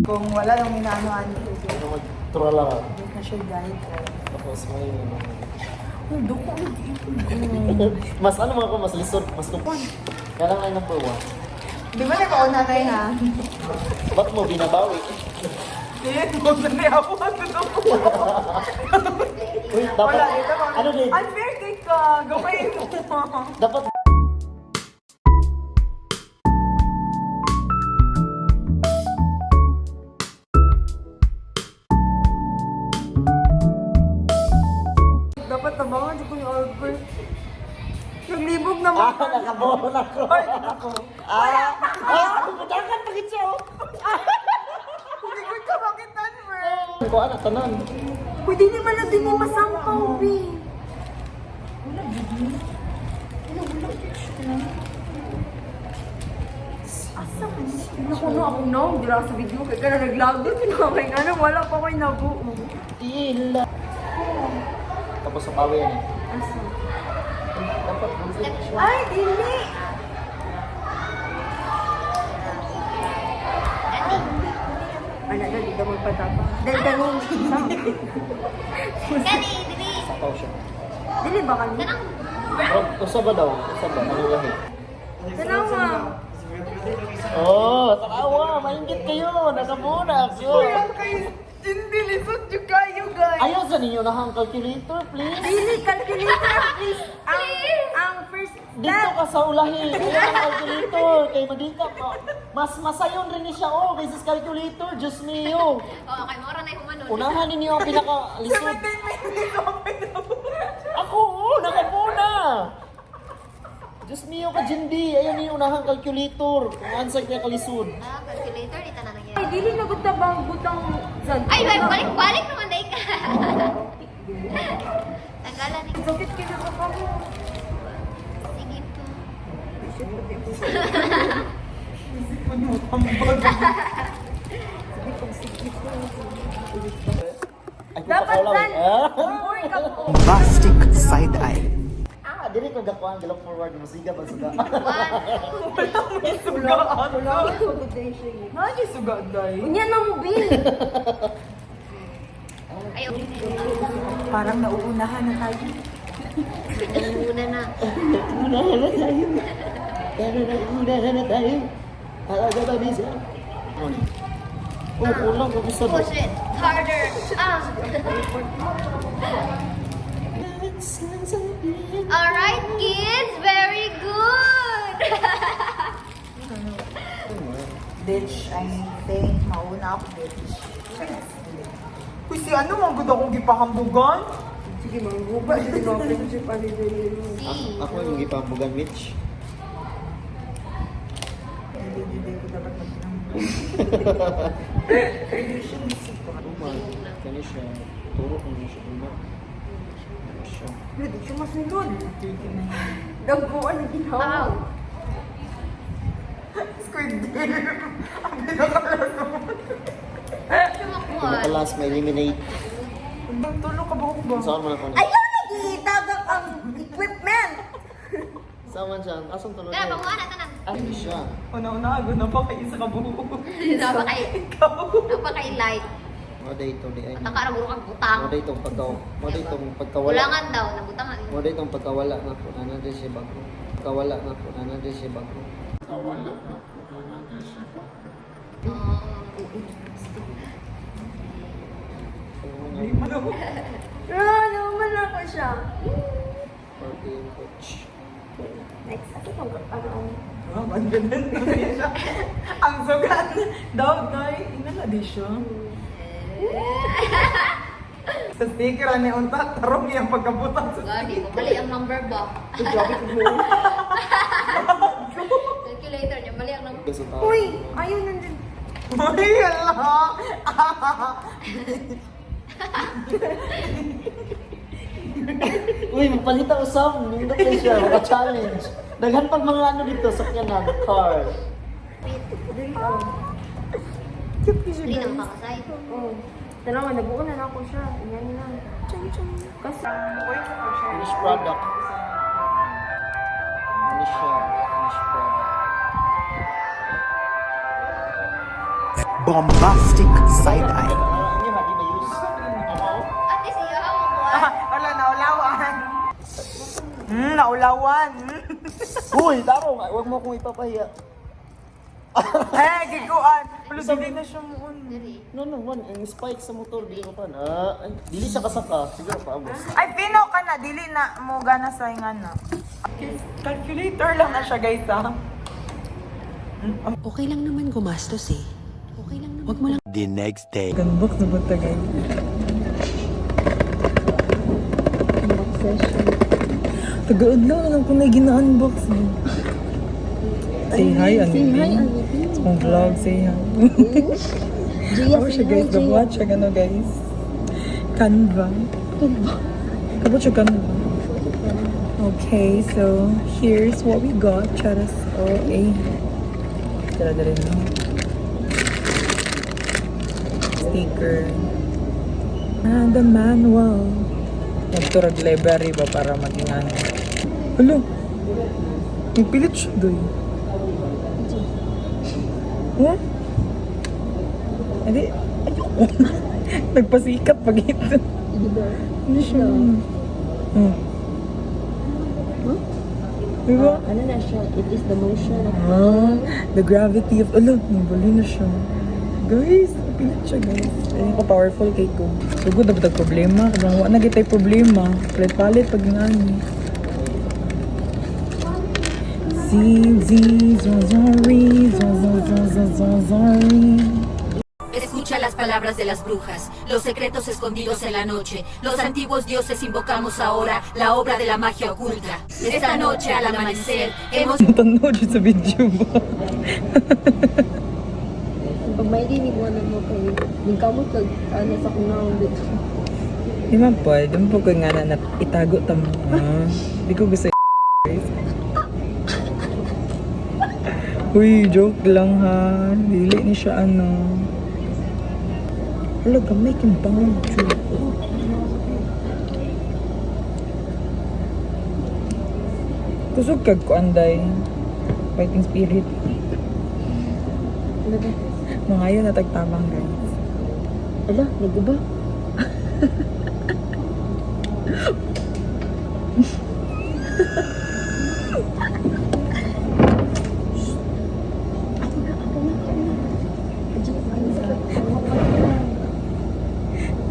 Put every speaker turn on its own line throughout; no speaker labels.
kung wala nang minaanoan dito.
Ano mag-trala.
Hindi na siya guide.
Tapos may...
Ang duko na dito.
Mas ano mga ko, mas lisod, mas tupan. Kaya lang ay number 1.
Di ba nakauna tayo ha?
Ba't mo binabawi?
Hindi, huwag na niya ako.
Uy, dapat...
Wala, ito.
Ano din?
Unfair kay ka. Gawin mo.
Dapat...
Dapat nabangan ko yung Albert. Naglibog naman.
Nakabohon ako.
Ay, ako.
Budakan pagit siya, oh.
Hindi ko ka bakit Albert.
Ko anak, tanan.
Pwede naman na din yung masampaw, B. Asa ka na? Nakuno ako na. Hindi lang sa video. Kaya ka na nag-login. Pinakakay nga na. Wala pa ko'y nabuo.
Tila. Tapos sa pawi yan eh.
Asa?
Dapat bullshit siya.
Ay, dili! Ano na, di ka magpatapa. Dahil ganun.
Gani, dili.
Sapaw siya.
Dili ba kami?
Kanang
Pero usa ba daw? Usa ba? Ano lahi?
Tanawa.
Oh, tarawa. Maingit kayo. Nakabuna ako.
Kaya kayo, hindi lisod yung kayo, guys.
Ayaw sa ninyo na ang calculator, please.
Dili, calculator, please. Ang first
Dito
step.
ka sa ulahi. Ayaw ang calculator. Kay magika pa. Mas masayon rin ni siya, oh. Kaysa sa calculator. Diyos mio.
oh, kay mora na yung humanon.
Unahan ninyo ang pinaka-lisod.
17 minutes ako
Ako, oh, nakabuna. Diyos mio ka, Jindy. Ayaw niyo unahang calculator. Kung ansay kaya kalisod.
Ah, calculator, di tanan
Ay,
nangyari.
dili na gud bang butang san.
Ay, balik naman dahil ka. Tagalan ni.
Sakit kina sa kamo.
Sige po.
Ay,
Dapat
papakaulaw,
san.
eh.
Uy, ka po.
Bombastic side eye.
Dili ko gakuan, galok forward, masiga ba suga?
May sugaan. Wala yung suga, guys. Unya na mo, Bill.
Ay, okay.
Parang nauunahan na tayo.
Ang muna na.
Unahan na tayo. Unahan na tayo. Alaga ba bisa? Oh, kulang ko gusto ba?
Push it harder. Ah. Alright, kids. Very good.
Bitch, I think mauna ako, bitch. Uy, si ano, ang ganda akong gipahambugan? Sige, mangguba. Sige, mapinship pa ni
See.
Ako yung ipambugan, Mitch.
Hindi ko dapat magpinambugan.
Tuman, kani siya. Turo kung ano siya tuman. Ano siya?
Hindi siya masunod. Dagbuan na ginawa.
Ow.
Squid Game. Ang pinakalasunod.
Sumakuan.
Pinakalas, ma-eliminate.
Tulog ka ba ba?
Saan man ako na?
Ayaw na gitagak ang equipment!
Saan man siya? Asang tulog
Kaya, panguha na tanan.
Ano siya?
Una-una, na pa kayo sa kabuo.
Napaka-light.
Mada ito, di ay.
Takara mo kang butang.
Mada itong pagkawala.
Kulangan daw, nabutangan.
Mada itong pagkawala na po. Nandiyan siya bago. Pagkawala na po. Nandiyan siya bago.
Ano, man ako siya.
Party and coach.
Next, ano ang ganun siya. Ang sugat. Daw, ina na di siya. Sa sticker, ano yung tarong yung pagkabutan sa
Gadi, mali ang number ba?
Grabe ko mo.
Calculator niya, mali ang number.
Sa tao.
Uy, ayaw nandun. Uy, ala.
Uy, magpalita usap. Nindot kayo siya. Maka-challenge. Daghan pag mga ano dito sa kanya car.
Cute ko siya,
Hindi nang
guys.
makasay.
Oo. Tanawa, nabuunan ako siya. Yan na. Kasi,
Finished product. Finished product.
bombastic side-eye.
Ini hadi mayus.
Ate siya ako.
Wala, naulawan. Naulawan.
Uy, tarong, wag mo akong ipapahiya.
Giguan. Pero dili na siya mo.
Diri.
No, ang spike sa motor, dili ko pa na. Ay, dili siya kasaka, siguro pa abos.
Ay, pino ka na. Dili na mo gana sa ingan na. Calculator lang na siya, guys, ha?
Okay lang naman gumastos eh. Okay lang naman. Wag mo lang
The next day.
Gunbox na ba ito, guys? Unbox session. Tagaod lang lang kung may gina-unbox mo. Say hi, Anipin. Sa vlog, say hi. Ako siya, guys. Nag-watch siya, ano, guys? Canva. Kapag siya Canva. Okay, so here's what we got. Charas. Oh, eh. Tara rin no? Sticker. The manual. Nagturag library ba para maging ano? Hello? May pilit siya doon. What? Hindi. Ayoko. Nagpasikat pag ito. Hindi siya. Diba?
ano na siya, it is the motion of
The gravity of... Ala, nabali na siya. Guys, pilit siya, guys. Ayun ko, powerful kay ko. So, good, dapat problema. Kadang wala na kita'y problema. Palit-palit pag nga ni.
Escucha las palabras de las brujas, los secretos escondidos en la noche. Los antiguos dioses invocamos ahora la obra de la magia oculta. Esta noche al amanecer hemos...
Matanaw dyan sa video ba?
Pag may dinig mo na mo kayo, yung kamot kag, ano sa kunaon dito.
Di man po, doon po ko nga na itago tamo. Di ko gusto guys. Uy, joke lang ha. Dili ni siya ano. Wala, gamay kong bangag joke. Kusog kag ko anday. Fighting spirit.
Ano ba?
Mga yun natagtamang guys.
Ala, naguba.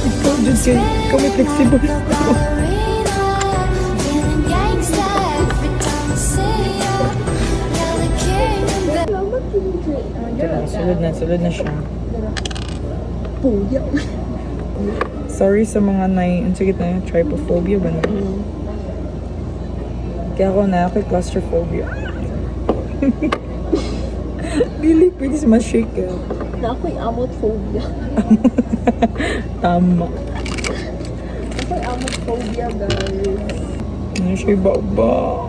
Ikaw dyan kay, ikaw may flexible. Sulod na siya.
Puya.
Sorry sa mga sige na, trypophobia ba na? Kaya ako na, ako'y claustrophobia. Dili, pwede si ma-shake eh.
Na ako'y amot phobia.
Tama.
Ako'y amot phobia, guys.
Ano siya ibaba?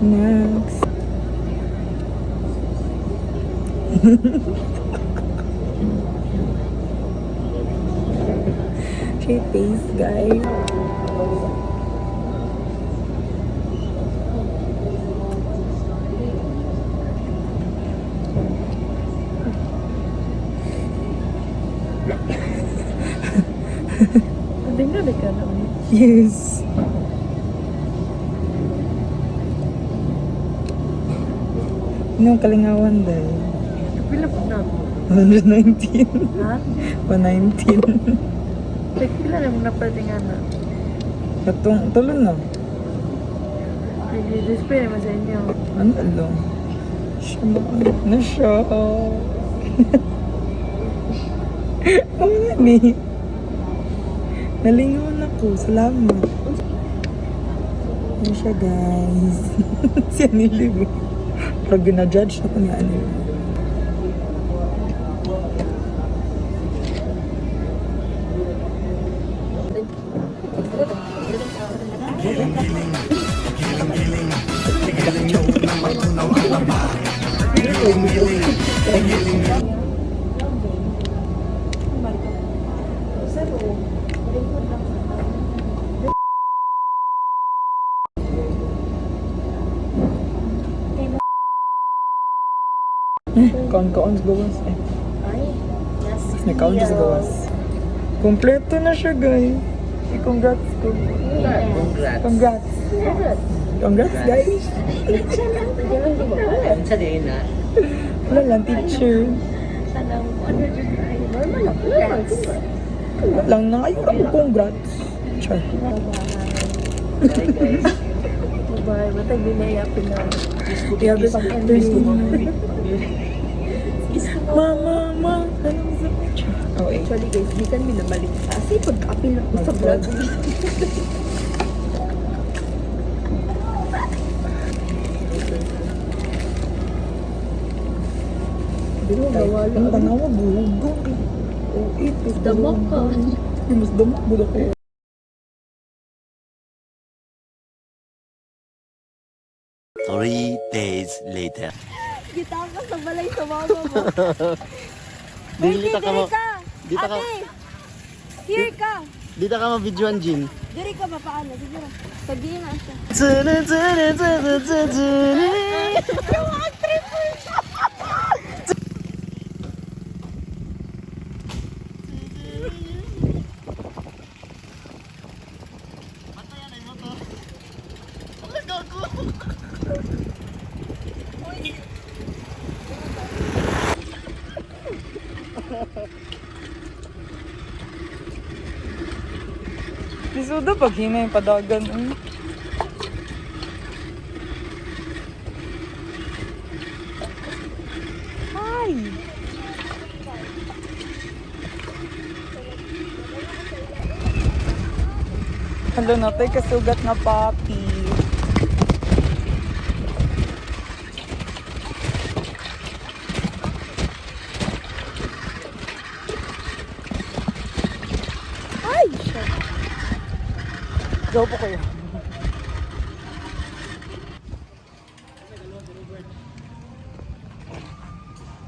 Next. Your face, guys.
Tingnan ka naman.
Yes. Anong kalingawan dahil?
Pila po na ako.
119.
Ha?
119.
Pila naman na pwede nga na.
Katong, tulo na.
Nag-display naman sa inyo.
Ano lang? Siya na siya. Ano yan eh? Nalingawan ako. Salamat. Ano siya, guys? Si Anilib. Pag ginajudge ako ni Anilib. Kaon-kaon sa gawas eh.
Ay, yes.
Nakaon sa gawas. Kompleto na siya, guys. I-congrats ko.
Congrats.
Congrats. Congrats, guys.
Sa din na.
Wala lang, teacher.
Normal lang. Congrats.
Wala lang na ayun ako, congrats. Char.
Bye guys. Bye. Matag binayapin na.
Yabi pa. Mama. Anong sa picture? Oh, eh.
Actually guys, di kan minamalit. Kasi pag-apil ako sa vlog. Pero nawala.
Ang tanawa, buhugong. Oh, ito.
Damak ka.
Mas damak mo ko.
3 days later.
Kita ka sa balay sa mama mo.
Dili ka mo. Dita ka.
Ate! Here ka!
Dita ka ma-videoan, Jin.
Diri ka mapaano? Siguro. Sabihin na siya.
Lisudo pag hina yung padagan. Hi! Hello, natay kasugat na papi. Ay! Go po kayo.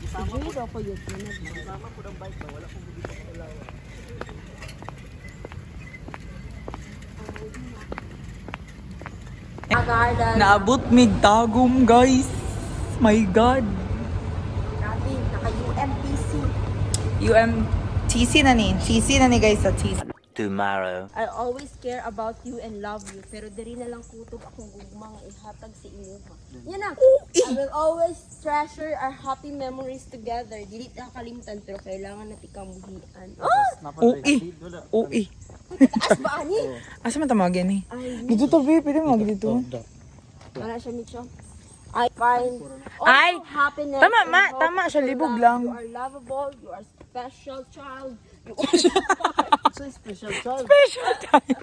Siguro ako yun.
Naabot mig tagum, guys. My God.
Grabe, naka-UMTC.
TC na ni. TC na ni, guys, sa TC.
Tomorrow.
I always care about you and love you. Pero diri na lang kutob akong gugma nga ihatag si imuha. Yan na. I will always treasure our happy memories together. Dili na kalimtan pero kailangan natin kamuhian. Oh!
OE.
Taas ba ani?
Asa man tamagyan ni?
Ay,
Dito to, babe. Pwede mo dito.
wala siya Micho. I find
Ay!
also happiness.
Tama,
and
ma.
hope
Tama siya.
in your
Libog
life.
lang.
You are lovable. You are special child.
Special child.
Special time.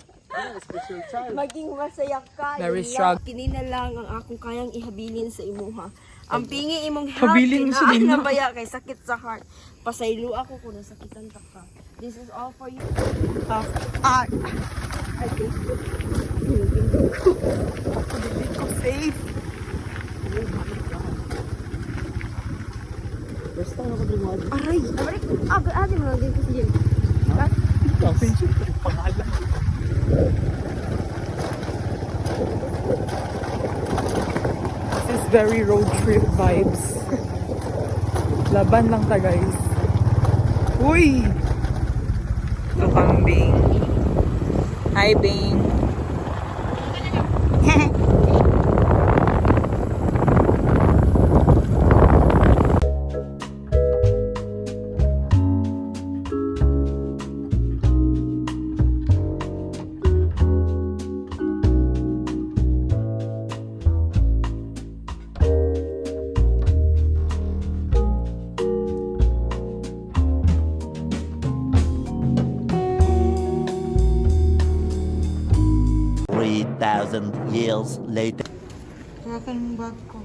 Special child.
Maging masaya ka.
Very
Yun
strong.
lang. Kini na lang ang akong kayang ihabilin sa imuha. Ang pingi imong health,
Habilin mo sa
kinaan
lima.
na baya kay sakit sa heart. Pasaylo ako kung nasakitan ta ka. This is all for you.
Ah,
I think
safe.
Basta ako din
aray. Ate mo lang din kasi yun.
This is very road trip vibes. Laban lang ta, guys. Uy! Ito kang Bing. Hi, Bing.
Thousand years later.
Kakan bag ko.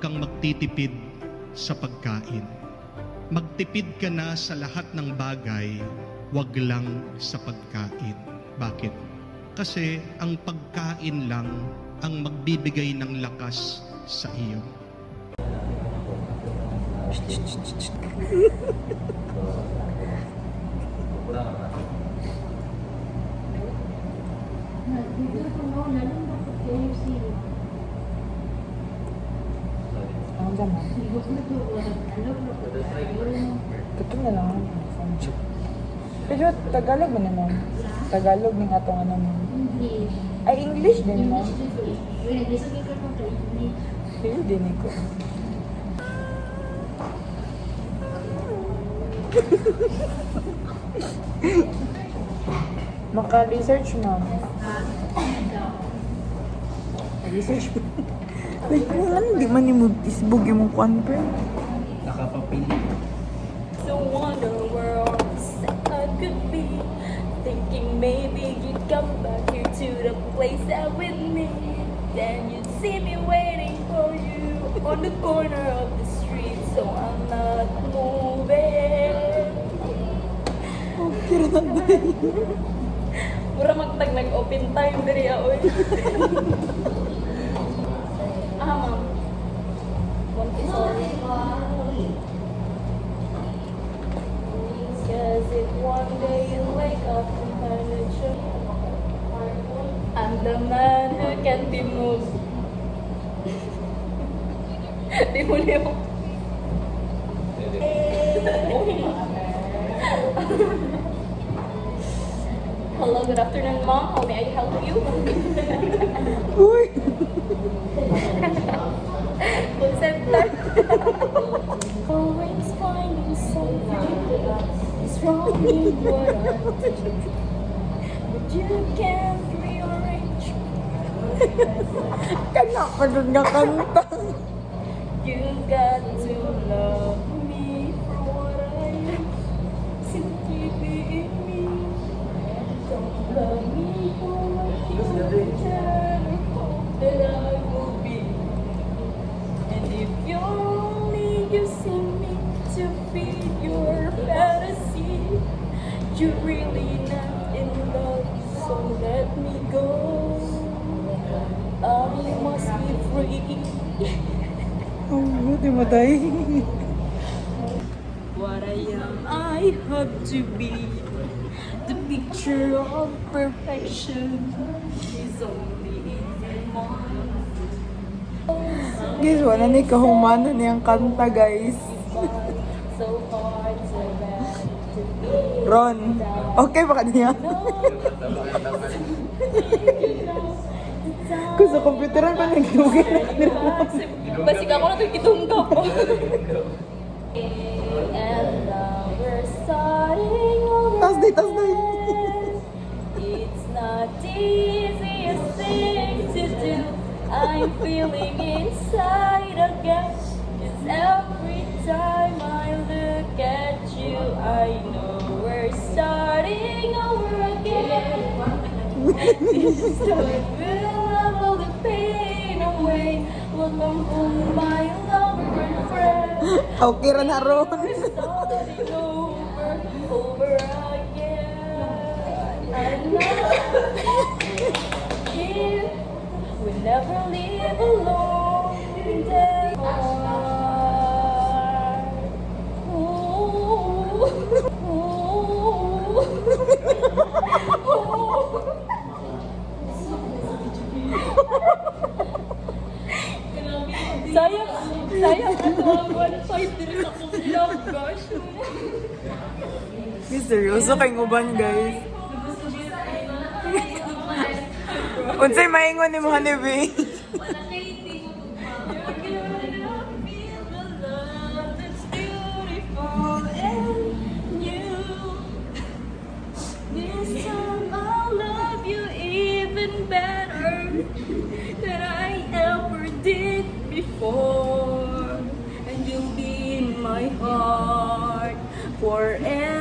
Kang magtitipid sa pagkain. Magtipid ka na sa lahat ng bagay, wag lang sa pagkain. Bakit? Kasi ang pagkain lang ang magbibigay ng lakas sa iyo.
Ang dama. Ito na lang. Pero Tagalog mo naman. Tagalog ng atong ano mo. Ay, English din mo. Feel din ko. Maka-research mo. Research mo. Like, wala hindi man yung isbog yung confer.
Nakapapili.
So wonder where all I could be. Thinking maybe you'd come back here to the place that with me. Then you'd see me waiting for you on the corner of the street. So I'm not moving.
Okay na
Mura magtag nag-open time diri oy. Ma'am. One piece only. Cause if one day you wake up and find that I'm the man who can't be moved. Di mo niyo. Hello, good afternoon, Mom. How may I help you?
Uy!
Call center. Always finding something is wrong with what I do. But you can't rearrange.
Kana pa dun nga kanta.
You got to love me for what I am. Simply being me. Don't love me for what you can or hope that I will be. And if you're only using me to feed your fantasy, you're really not in love, so let me go. I must be free.
Oh, buti mo tayo.
What I am, I have to be. The picture of perfection is only in mine.
Guys, wala na kahumano niyang kanta, guys.
So hard to bear to be.
Ron, okay ba ka niya? Kung sa computeran pa nag-google
Basig ako na ito kitungga po. And now we're starting over.
Tas day.
It's not the easiest thing to do. I'm feeling inside again. 'Cause every time I look at you, I know we're starting over again. This is how it will level the pain away. Welcome home, my lover and friend.
Okay ra na ron.
We're starting over again. I know if we never live alone, then sayang ako ang 1.5 din akong love, gosh.
Guys, seryoso kayong uban, guys. Unsay maingon ni mo, Hanibi?
Better than I ever did before, and you'll be in my heart forever.